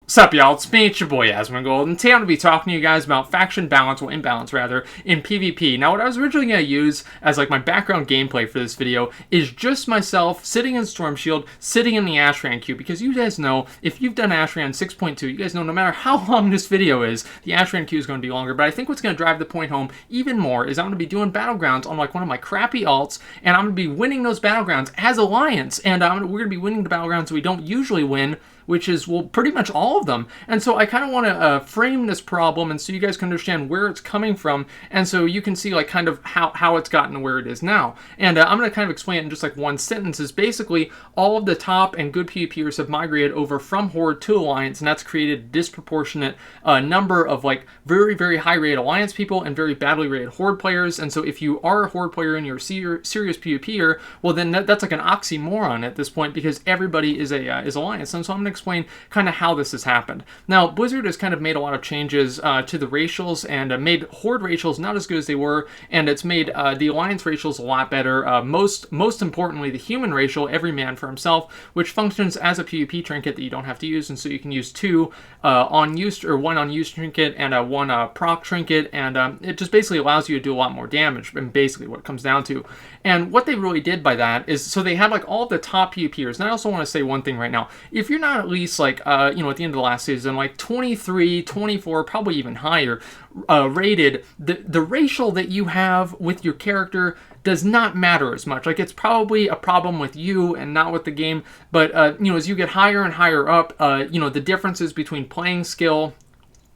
What's up, y'all? It's me, it's your boy Asmongold, and today I'm going to be talking to you guys about faction balance, or imbalance rather, in PvP. Now, what I was originally going to use as like my background gameplay for this video is just myself sitting in Storm Shield, sitting in the Ashran queue, because you guys know, if you've done Ashran 6.2, you guys know no matter how long this video is, the Ashran queue is going to be longer. But I think what's going to drive the point home even more is I'm going to be doing battlegrounds on like one of my crappy alts, and I'm going to be winning those battlegrounds as Alliance, and we're going to be winning the battlegrounds we don't usually win, which is, well, pretty much all of them. And so I kind of want to frame this problem, and so you guys can understand where it's coming from, and so you can see like kind of how it's gotten to where it is now. And I'm going to kind of explain it in just like one sentence. Is basically all of the top and good PvPers have migrated over from Horde to Alliance, and that's created a disproportionate number of like very, very high rated Alliance people and very badly rated Horde players. And so if you are a Horde player and you're a serious PvPer, well then that's like an oxymoron at this point, because everybody is Alliance. And so I'm going to explain kind of how this has happened. Now, Blizzard has kind of made a lot of changes to the racials, and made Horde racials not as good as they were, and it's made the Alliance racials a lot better. Most importantly, the human racial, every man for himself, which functions as a PvP trinket that you don't have to use, and so you can use two on-use, or one on-use trinket and one proc trinket, and it just basically allows you to do a lot more damage, and basically what it comes down to. And what they really did by that is, so they had like all of the top PvPers, and I also want to say one thing right now. If you're not at least like, at the end of the last season, like 23, 24, probably even higher rated, the racial that you have with your character does not matter as much. Like, it's probably a problem with you and not with the game, but, as you get higher and higher up, the differences between playing skill,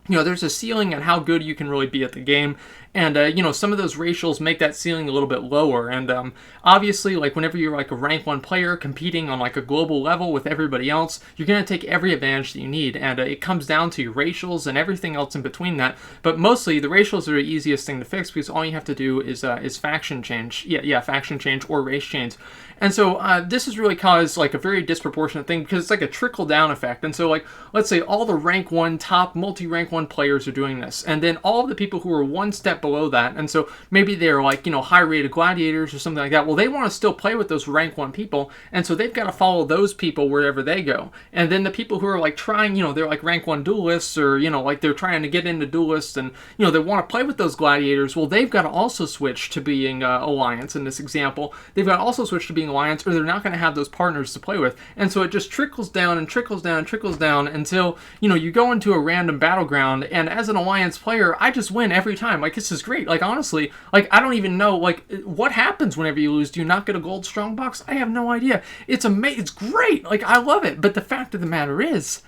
there's a ceiling at how good you can really be at the game. And, some of those racials make that ceiling a little bit lower. And obviously, like, whenever you're like a rank 1 player competing on like a global level with everybody else, you're going to take every advantage that you need. And it comes down to your racials and everything else in between that. But mostly, the racials are the easiest thing to fix, because all you have to do is faction change. Yeah, faction change or race change. And so this has really caused like a very disproportionate thing, because it's like a trickle down effect. And so like, let's say all the rank 1 top multi-rank 1 players are doing this, and then all of the people who are one step below that, and so maybe they're like, high rated gladiators or something like that, well, they want to still play with those rank 1 people, and so they've got to follow those people wherever they go. And then the people who are like trying, they're like rank 1 duelists, or like they're trying to get into duelists, and they want to play with those gladiators, well, they've got to also switch to being Alliance. In this example, they've got to also switch to being Alliance, or they're not going to have those partners to play with. And so it just trickles down and trickles down and trickles down until you go into a random battleground, and as an Alliance player, I just win every time. Like, this is great. Like, honestly, like, I don't even know like what happens whenever you lose. Do you not get a gold strongbox? I have no idea. It's amazing. It's great. Like, I love it. But the fact of the matter is,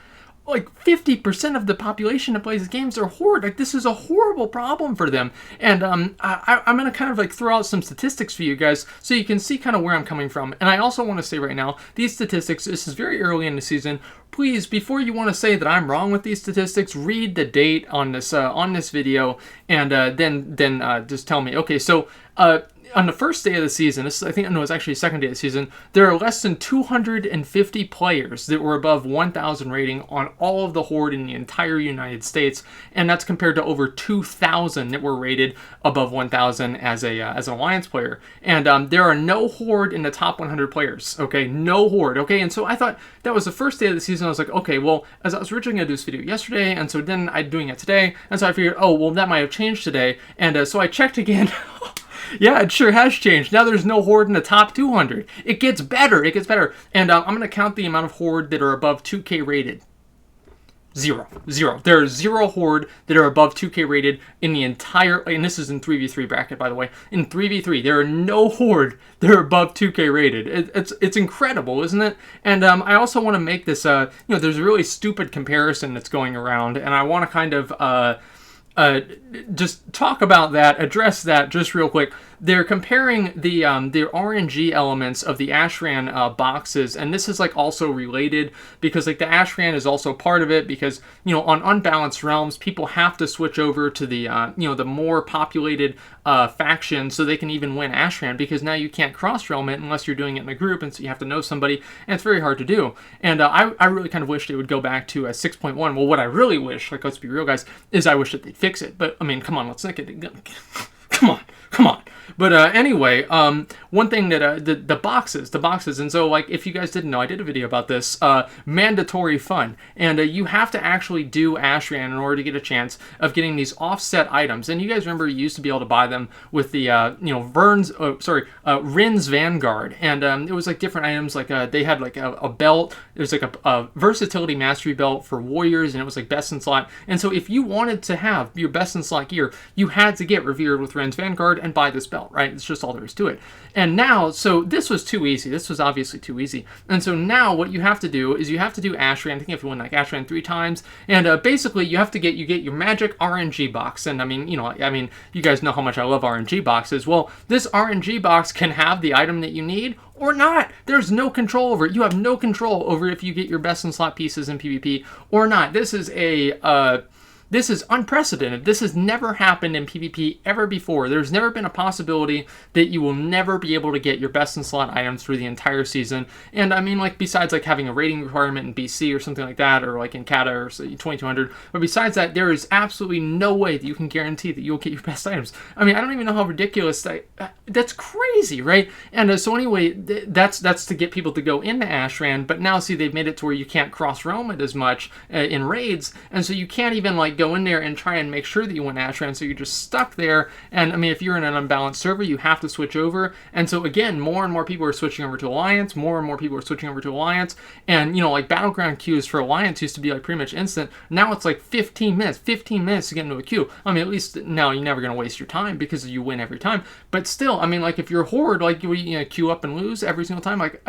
like 50% of the population that plays games are Horde. Like, this is a horrible problem for them. And I'm going to kind of like throw out some statistics for you guys so you can see kind of where I'm coming from. And I also want to say right now, these statistics, this is very early in the season. Please, before you want to say that I'm wrong with these statistics, read the date on this video, and then just tell me. Okay, so on the first day of the season, it's actually the second day of the season, there are less than 250 players that were above 1,000 rating on all of the Horde in the entire United States, and that's compared to over 2,000 that were rated above 1,000 as an Alliance player. And there are no Horde in the top 100 players, okay? No Horde, okay? And so I thought that was the first day of the season. I was like, okay, well, as I was originally going to do this video yesterday, and so then I'm doing it today, and so I figured, oh, well, that might have changed today, and so I checked again. Yeah, it sure has changed. Now there's no Horde in the top 200. It gets better. It gets better. And I'm going to count the amount of Horde that are above 2K rated. Zero. There are 0 Horde that are above 2K rated in the entire, and this is in 3v3 bracket, by the way. In 3v3, there are no Horde that are above 2K rated. It's incredible, isn't it? And I also want to make this, there's a really stupid comparison that's going around, and I want to kind of just talk about that, address that just real quick. They're comparing the RNG elements of the Ashran boxes, and this is like also related, because like the Ashran is also part of it, because on unbalanced realms, people have to switch over to the the more populated faction so they can even win Ashran, because now you can't cross realm it unless you're doing it in a group, and so you have to know somebody, and it's very hard to do. And I really kind of wish they would go back to 6.1. Well, what I really wish, like, let's be real, guys, is I wish that they'd fix it. But I mean, come on, let's not get come on. But anyway, one thing that the boxes, and so like if you guys didn't know, I did a video about this. Mandatory fun, and you have to actually do Ashran in order to get a chance of getting these offset items. And you guys remember you used to be able to buy them with the Rin's Vanguard, and it was like different items. Like they had like a belt. There's like a versatility mastery belt for warriors, and it was like best in slot. And so if you wanted to have your best in slot gear, you had to get revered with Rin's Vanguard and buy this belt, right? It's just all there is to it. And now, so this was too easy. This was obviously too easy. And so now what you have to do is you have to do Ashran. I think you have to win like Ashran 3 times. And basically you have to get your magic RNG box. And I mean, you guys know how much I love RNG boxes. Well, this RNG box can have the item that you need or not. There's no control over it. You have no control over if you get your best in slot pieces in PvP or not. This is unprecedented. This has never happened in PvP ever before. There's never been a possibility that you will never be able to get your best in slot items through the entire season. And I mean, like, besides like having a rating requirement in BC or something like that, or like in Kata or 2200, but besides that, there is absolutely no way that you can guarantee that you'll get your best items. I mean, I don't even know how ridiculous that's crazy, right? And so anyway, that's to get people to go into Ashran, but now see, they've made it to where you can't cross realm it as much in raids, and so you can't even like go in there and try and make sure that you win Ashran, so you're just stuck there. And I mean, if you're in an unbalanced server, you have to switch over. And so again, more and more people are switching over to Alliance, and you know, like battleground queues for Alliance used to be like pretty much instant. Now it's like 15 minutes to get into a queue. I mean, at least now you're never going to waste your time because you win every time, but still, I mean, like if you're Horde, like you queue up and lose every single time, like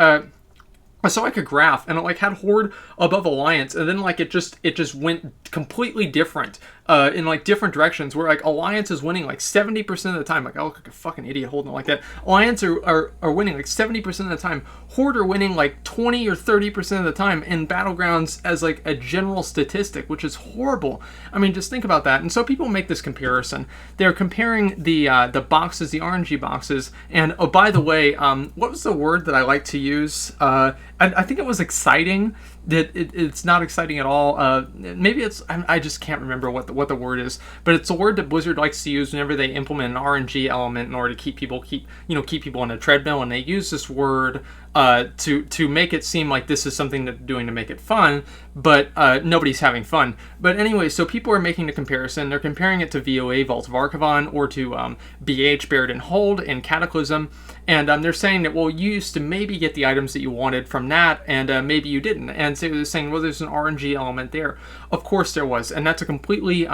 I saw like a graph, and it like had Horde above Alliance, and then like it just went completely different in like different directions, where like Alliance is winning like 70% of the time. Like I look like a fucking idiot holding it like that. Alliance are winning like 70% of the time. Horde are winning like 20 or 30% of the time in Battlegrounds as like a general statistic, which is horrible. I mean, just think about that. And so people make this comparison. They're comparing the boxes, the RNG boxes, and oh, by the way, what was the word that I like to use? I think it was exciting. That it's not exciting at all. Maybe it's, I just can't remember what the word is, but it's a word that Blizzard likes to use whenever they implement an RNG element in order to keep people on a treadmill, and they use this word to make it seem like this is something that they're doing to make it fun, but nobody's having fun. But anyway, so people are making the comparison. They're comparing it to VOA, Vault of Archivon, or to BH, Buried in Hold, and Cataclysm, and they're saying that, well, you used to maybe get the items that you wanted from that, and maybe you didn't. And so they're saying, well, there's an RNG element there. Of course there was, and that's a completely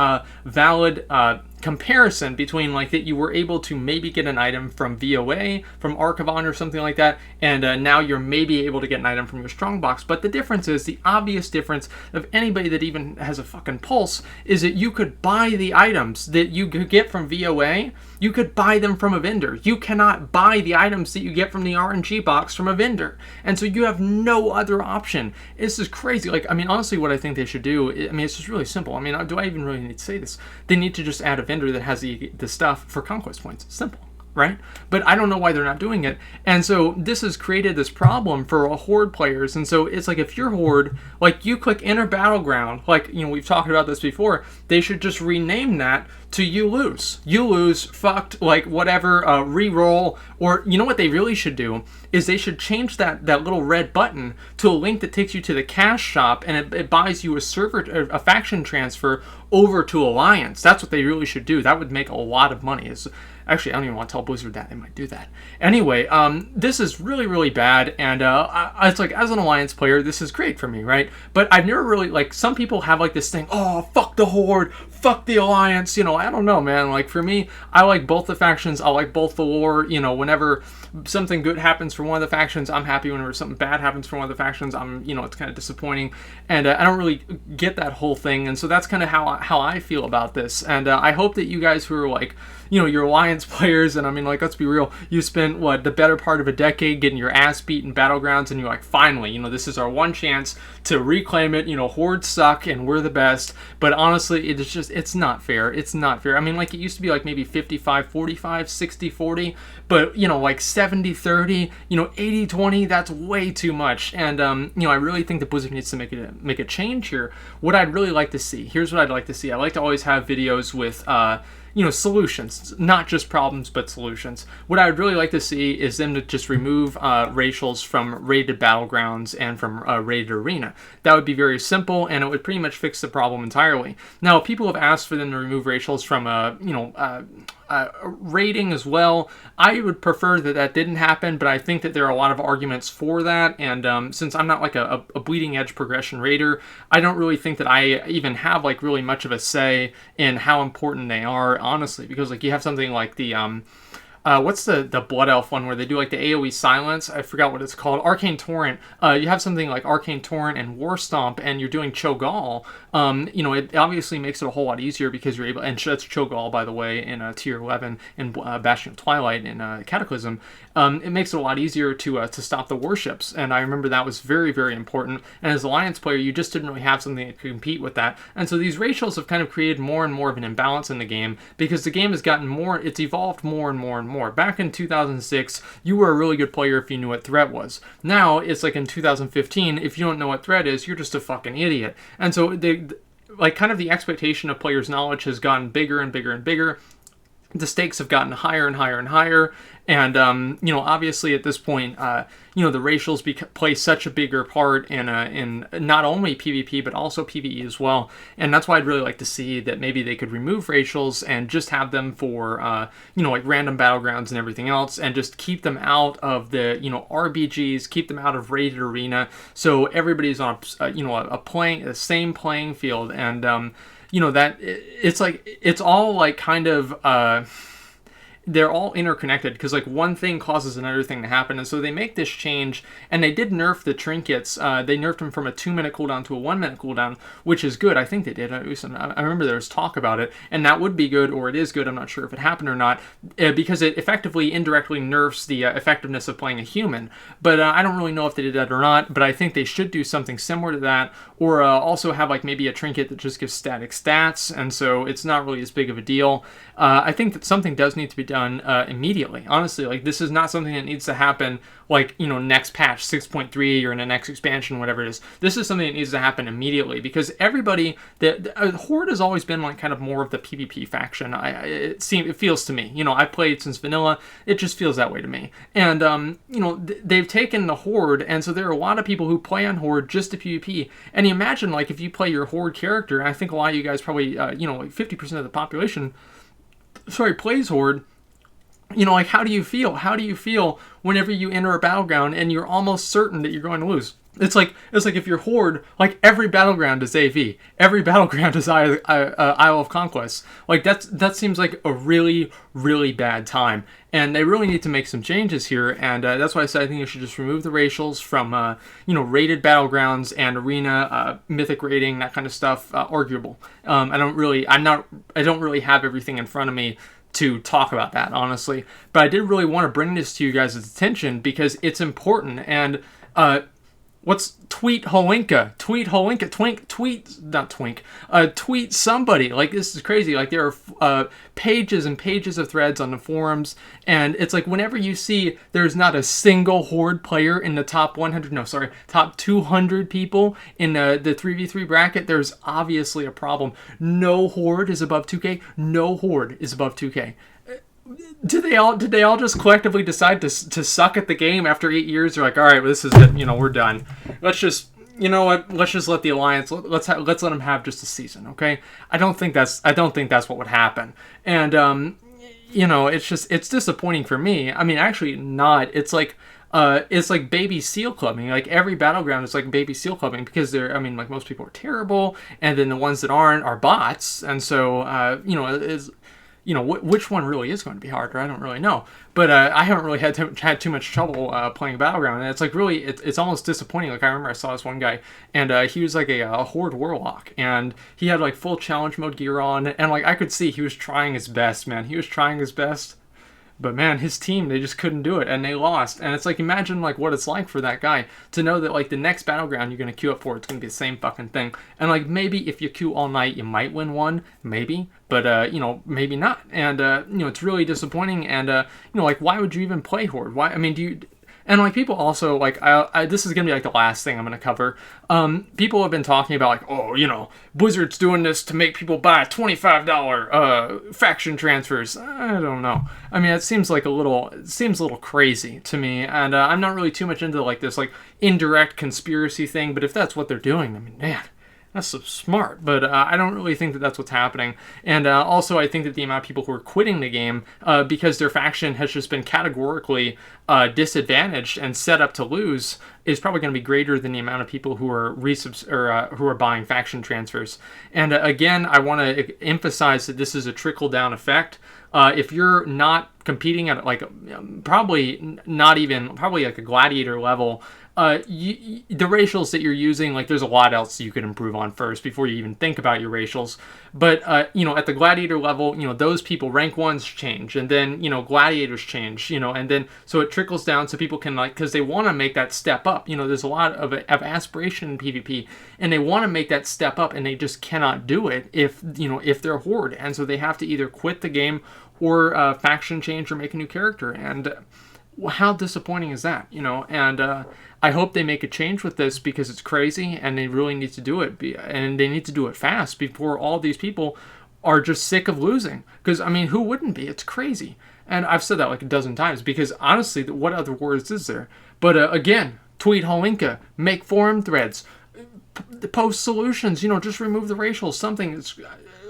valid comparison between like that you were able to maybe get an item from VOA, from Archivon or something like that, and now you're maybe able to get an item from your strongbox. But the difference is, the obvious difference of anybody that even has a fucking pulse, is that you could buy the items that you could get from VOA, you could buy them from a vendor. You cannot buy the items that you get from the RNG box from a vendor. And so you have no other option. This is crazy. Like, I mean, honestly, what I think they should do, I mean, it's just really simple. I mean, do I even really need to say this? They need to just add a vendor that has the stuff for conquest points. Simple, right? But I don't know why they're not doing it. And so this has created this problem for Horde players. And so it's like, if you're Horde, like you click enter battleground, like, you know, we've talked about this before, they should just rename that to you lose. You lose, fucked, like whatever, re-roll, or you know what they really should do is they should change that little red button to a link that takes you to the cash shop, and it buys you a faction transfer over to Alliance. That's what they really should do. That would make a lot of money. Actually, I don't even want to tell Blizzard that. They might do that. Anyway, this is really, really bad, and it's like, as an Alliance player, this is great for me, right? But I've never really, like, some people have like this thing, oh, fuck the Horde, fuck the Alliance, you know, I don't know, man. Like, for me, I like both the factions, I like both the lore, you know, whenever something good happens for one of the factions, I'm happy. Whenever something bad happens for one of the factions, it's kind of disappointing, and I don't really get that whole thing, and so that's kind of how I feel about this, and I hope that you guys who are like, you know, your Alliance players, and I mean, like, let's be real, you spent, the better part of a decade getting your ass beat in Battlegrounds, and you're like, finally, you know, this is our one chance to reclaim it, you know, Hordes suck, and we're the best, but honestly, it's not fair, I mean, like, it used to be, like, maybe 55-45, 60-40, but, you know, like, 70-30, you know, 80-20, that's way too much, and, you know, I really think that Blizzard needs to make a change here. What I'd really like to see, here's what I'd like to see. I like to always have videos with, solutions, not just problems, but solutions. What I would really like to see is them to just remove racials from rated battlegrounds and from rated arena. That would be very simple, and it would pretty much fix the problem entirely. Now, people have asked for them to remove racials from rating as well. I would prefer that didn't happen, but I think that there are a lot of arguments for that, and since I'm not like a bleeding edge progression raider, I don't really think that I even have like really much of a say in how important they are, honestly, because like you have something like the what's the Blood Elf one where they do like the AoE silence? I forgot what it's called. Arcane Torrent. You have something like Arcane Torrent and War Stomp, and you're doing Cho'Gall. It obviously makes it a whole lot easier because you're able, and that's Cho'Gall, by the way, in Tier 11 in Bastion of Twilight in Cataclysm. It makes it a lot easier to stop the warships, and I remember that was very, very important. And as an Alliance player, you just didn't really have something that could compete with that. And so these racials have kind of created more and more of an imbalance in the game because the game has gotten more, it's evolved more and more and more. Back in 2006, you were a really good player if you knew what threat was. Now, it's like in 2015, if you don't know what threat is, you're just a fucking idiot. And so kind of the expectation of players' knowledge has gotten bigger and bigger and bigger. The stakes have gotten higher and higher and higher, and obviously at this point, the racials play such a bigger part in not only PvP but also PvE as well, and that's why I'd really like to see that maybe they could remove racials and just have them for like random battlegrounds and everything else, and just keep them out of the RBGs, keep them out of rated arena, so everybody's on the same playing field, and that it's all like kind of they're all interconnected because like one thing causes another thing to happen, and so they make this change, and they did nerf the trinkets. They nerfed them from a 2-minute cooldown to a 1-minute cooldown, which is good. I think they did. I remember there was talk about it, and that would be good, or it is good. I'm not sure if it happened or not, because it effectively indirectly nerfs the effectiveness of playing a human. But I don't really know if they did that or not, but I think they should do something similar to that, or also have like maybe a trinket that just gives static stats, and so it's not really as big of a deal. I think that something does need to be done immediately. Honestly, like this is not something that needs to happen like next patch 6.3 or in the next expansion, whatever it is. This is something that needs to happen immediately because everybody, the Horde has always been like kind of more of the PvP faction. It feels to me. I played since vanilla. It just feels that way to me. And they've taken the Horde, and so there are a lot of people who play on Horde just to PvP. And you imagine like if you play your Horde character, and I think a lot of you guys probably like 50% of the population plays Horde. Like how do you feel? How do you feel whenever you enter a battleground and you're almost certain that you're going to lose? It's like if you're Horde, like every battleground is AV, every battleground is Isle of Conquest. Like that seems like a really, really bad time, and they really need to make some changes here. And that's why I said I think you should just remove the racials from rated battlegrounds and arena, mythic rating, that kind of stuff. Arguable. I don't really have everything in front of me to talk about that, honestly, but I did really want to bring this to you guys' attention because it's important. And tweet Holinka, tweet somebody. Like, this is crazy. Like, there are pages and pages of threads on the forums, and it's like whenever you see there's not a single Horde player in the top 200 people in the 3v3 bracket, there's obviously a problem. No Horde is above 2k. No Horde is above 2k. Did they all just collectively decide to suck at the game after 8 years? They're like, all right, well, this is it. We're done. Let's just, let's just let the Alliance. Let's let them have just a season, okay? I don't think that's what would happen. And it's disappointing for me. I mean, actually, not. It's like baby seal clubbing. Like every battleground is like baby seal clubbing because like most people are terrible, and then the ones that aren't are bots, and so which one really is going to be harder? I don't really know. But I haven't really had too much trouble playing Battleground. And it's like really, it's almost disappointing. Like I remember I saw this one guy, and he was like a Horde Warlock. And he had like full challenge mode gear on. And like I could see he was trying his best, man. He was trying his best. But man, his team, they just couldn't do it, and they lost. And it's like, imagine like what it's like for that guy to know that like the next battleground you're going to queue up for, it's going to be the same fucking thing. And like maybe if you queue all night, you might win one, maybe. But, maybe not. And, it's really disappointing. And, like, why would you even play Horde? Why? I mean, And like people also like this is gonna be like the last thing I'm gonna cover. People have been talking about like, oh, you know, Blizzard's doing this to make people buy $25 faction transfers. I don't know. I mean, it seems a little crazy to me, and I'm not really too much into like this like indirect conspiracy thing. But if that's what they're doing, I mean, man, that's so smart, but I don't really think that that's what's happening. And also, I think that the amount of people who are quitting the game because their faction has just been categorically disadvantaged and set up to lose is probably going to be greater than the amount of people who are who are buying faction transfers. And again, I want to emphasize that this is a trickle down effect. If you're not competing at like probably like a gladiator level, the racials that you're using, like there's a lot else you could improve on first before you even think about your racials. But you know, at the gladiator level, you know, those people, rank ones change, and then you know, gladiators change, you know, and then so it trickles down so people can like, because they want to make that step up. You know, there's a lot of aspiration in PvP, and they want to make that step up, and they just cannot do it if they're horde, and so they have to either quit the game or faction change or make a new character. And how disappointing is that, you know? And I hope they make a change with this because it's crazy, and they really need to do it, and they need to do it fast before all these people are just sick of losing. Because I mean, who wouldn't be? It's crazy. And I've said that like a dozen times because honestly, what other words is there? But again, tweet Holinka, make forum threads, post solutions. You know, just remove the racial something. It's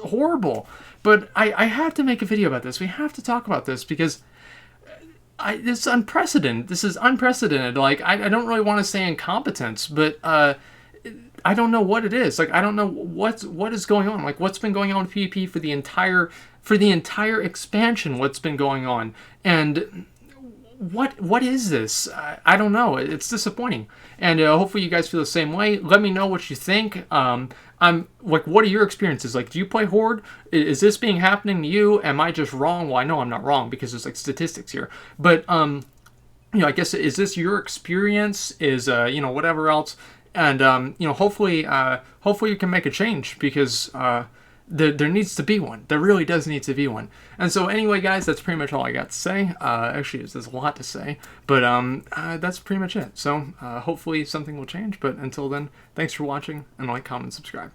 horrible. But I have to make a video about this. We have to talk about this because this is unprecedented. This is unprecedented. Like, I don't really want to say incompetence, but I don't know what it is. Like, I don't know what is going on. Like, what's been going on with PvP for the entire expansion? What's been going on? And what is this? I don't know. It's disappointing. And hopefully you guys feel the same way. Let me know what you think. I'm like, what are your experiences? Like, do you play Horde? Is this being happening to you? Am I just wrong? Well, I know I'm not wrong because there's like statistics here. But you know, I guess, is this your experience? Is you know, whatever else? And you know, hopefully you can make a change because there needs to be one. There really does need to be one. And so anyway, guys, that's pretty much all I got to say. Actually, there's a lot to say, but that's pretty much it. So hopefully something will change. But until then, thanks for watching, and like, comment, subscribe.